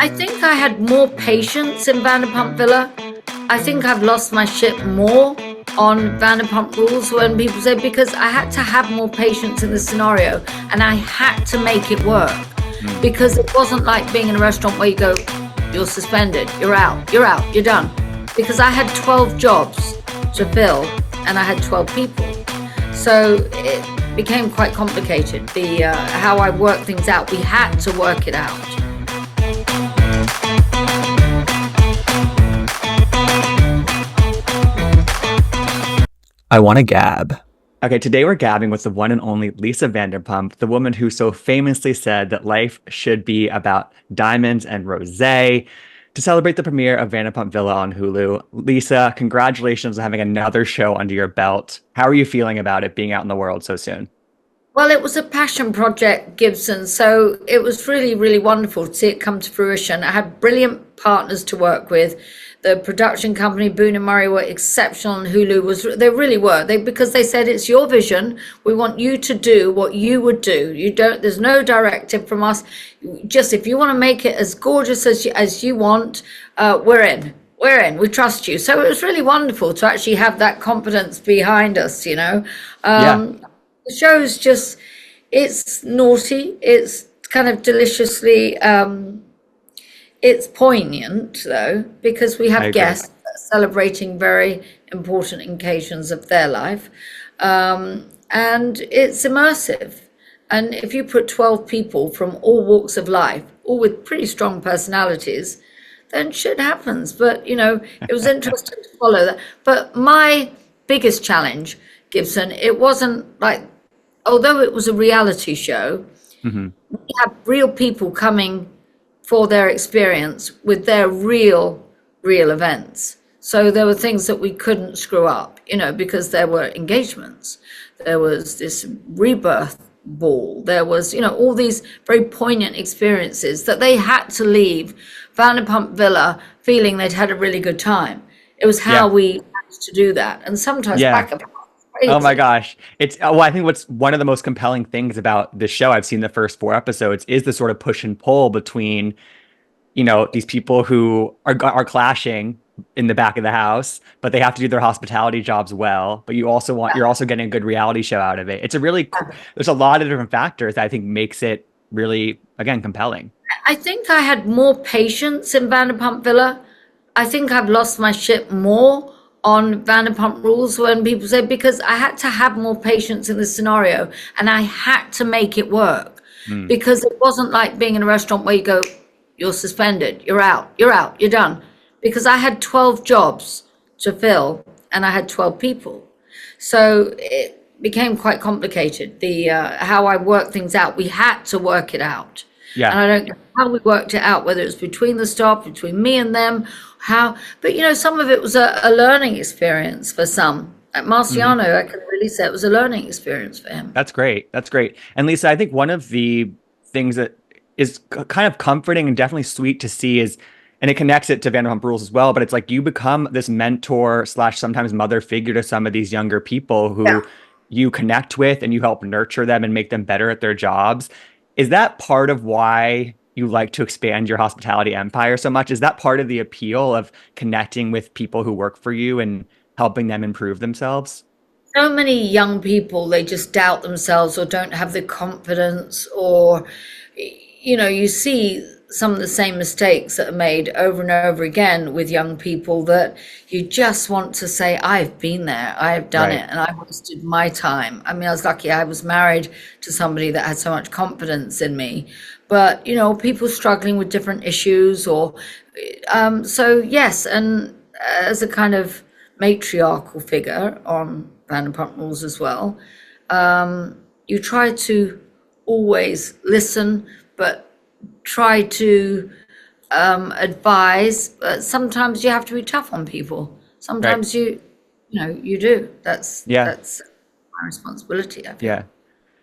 I think I had more patience in Vanderpump Villa. I think I've lost my shit more on Vanderpump Rules when people say, because I had to have more patience in the scenario and I had to make it work. Mm. Because it wasn't like being in a restaurant where you go, you're suspended, you're out, you're done. Because I had 12 jobs to fill and I had 12 people. So it became quite complicated, how I work things out. We had to work it out. I want to gab. Okay, today we're gabbing with the one and only Lisa Vanderpump, the woman who so famously said that life should be about diamonds and rosé. To celebrate the premiere of Vanderpump Villa on Hulu, Lisa, congratulations on having another show under your belt. How are you feeling about it being out in the world so soon? Well, it was a passion project, Gibson. So it was really, really wonderful to see it come to fruition. I had brilliant partners to work with. The production company, Boone and Murray, were exceptional, and Hulu they really were. Because they said, it's your vision. We want you to do what you would do. There's no directive from us. Just if you want to make it as gorgeous as you want, we're in. We're in. We trust you. So it was really wonderful to actually have that confidence behind us, Yeah. The show's just, it's naughty. It's kind of deliciously, it's poignant though, because we I have agree. guests celebrating very important occasions of their life. And it's immersive. And if you put 12 people from all walks of life, all with pretty strong personalities, then shit happens. But, it was interesting to follow that. But my biggest challenge, Gibson, it wasn't like, although it was a reality show, Hmm. we have real people coming for their experience with their real events. So there were things that we couldn't screw up, because there were engagements. There was this rebirth ball. There was, all these very poignant experiences that they had to leave Vanderpump Villa feeling they'd had a really good time. It was how Yeah. we managed to do that. And sometimes Yeah. back up Oh my crazy. gosh. Well, I think what's one of the most compelling things about this show, I've seen the first four episodes, is the sort of push and pull between, these people who are clashing in the back of the house, but they have to do their hospitality jobs well. But you're also getting a good reality show out of it. It's a really, there's a lot of different factors that I think makes it really, again, compelling. I think I had more patience in Vanderpump Villa. I think I've lost my shit more on Vanderpump Rules when people say, because I had to have more patience in the scenario and I had to make it work. Mm. Because it wasn't like being in a restaurant where you go, you're suspended, you're out, you're done. Because I had 12 jobs to fill and I had 12 people. So it became quite complicated, how I work things out. We had to work it out. And Yeah. I don't know how we worked it out, whether it was between the staff, between me and them, but some of it was a learning experience for some. At Mhm. Marciano, I can really say it was a learning experience for him. That's great. That's great. And Lisa, I think one of the things that is kind of comforting and definitely sweet to see is, and it connects it to Vanderpump Rules as well, but it's like you become this mentor slash sometimes mother figure to some of these younger people Yeah. who you connect with and you help nurture them and make them better at their jobs. Is that part of why you like to expand your hospitality empire so much? Is that part of the appeal of connecting with people who work for you and helping them improve themselves? So many young people, they just doubt themselves or don't have the confidence, or, you see some of the same mistakes that are made over and over again with young people, that you just want to say, I've been there, I've done Right. it, and I wasted my time. I mean, I was lucky I was married to somebody that had so much confidence in me. But, people struggling with different issues, so yes, and as a kind of matriarchal figure on Vanderpump Rules as well, you try to always listen, but try to advise. But sometimes you have to be tough on people. Right. Sometimes you do. That's Yeah. that's my responsibility, I feel. Yeah.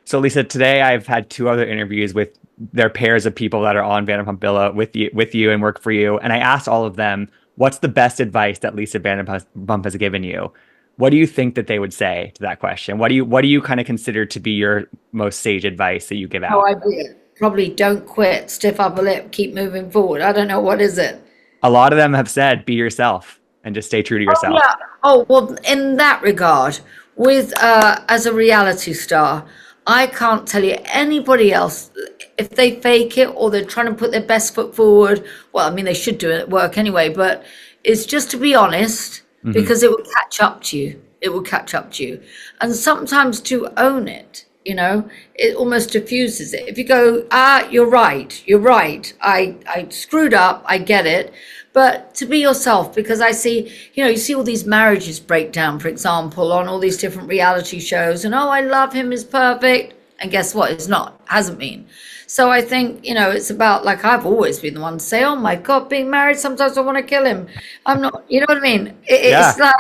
So Lisa, today I've had two other interviews with their pairs of people that are on Vanderpump Villa with you and work for you. And I asked all of them, what's the best advice that Lisa Vanderpump has given you? What do you think that they would say to that question? What do you kind of consider to be your most sage advice that you give No out? idea. probably don't quit, stiff upper lip, keep moving forward. I don't know, what is it? A lot of them have said, be yourself and just stay true to Oh, yourself. yeah. Oh, well, in that regard, with as a reality star, I can't tell you anybody else if they fake it or they're trying to put their best foot forward. Well, I mean, they should do it at work anyway, but it's just to be honest Hmm. because it will catch up to you. It will catch up to you. And sometimes to own it, it almost diffuses it. If you go, you're right. I screwed up, I get it. But to be yourself, because I see, you see all these marriages break down, for example, on all these different reality shows, and oh, I love him, is perfect. And guess what? It's not, hasn't been. So I think, it's about, like, I've always been the one to say, oh my God, being married, sometimes I want to kill him. I'm not, you know what I mean? It's Yeah. like,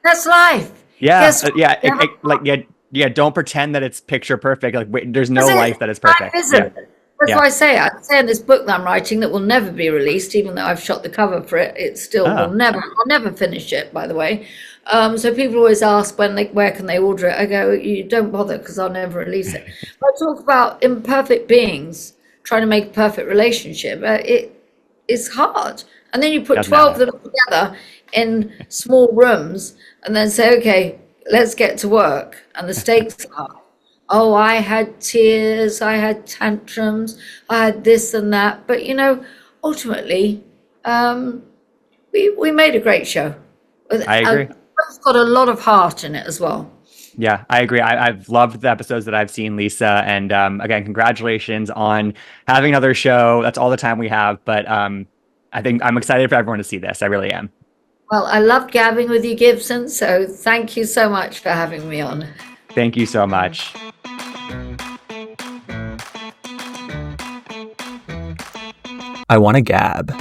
that's life. Yeah. Guess what? Yeah. You have Like, yeah. Yeah. Don't pretend that it's picture perfect. Like, wait, there's no That's it. life that is Life perfect. Yeah. isn't. That's Yeah. why I say in this book that I'm writing that will never be released, even though I've shot the cover for it, it still will Oh, never, I'll never finish it, by the way. So people always ask where can they order it? I go, you don't bother because I'll never release it. But I talk about imperfect beings trying to make a perfect relationship. It's hard. And then you put doesn't 12 happen. of them together in small rooms and then say, okay, let's get to work. And the stakes are, oh, I had tears, I had tantrums, I had this and that. But ultimately, um, we made a great show. I agree. It's got a lot of heart in it as well. Yeah, I agree. I've loved the episodes that I've seen, Lisa. And again, congratulations on having another show. That's all the time we have. But I think I'm excited for everyone to see this. I really am. Well, I love gabbing with you, Gibson. So thank you so much for having me on. Thank you so much. I want to gab.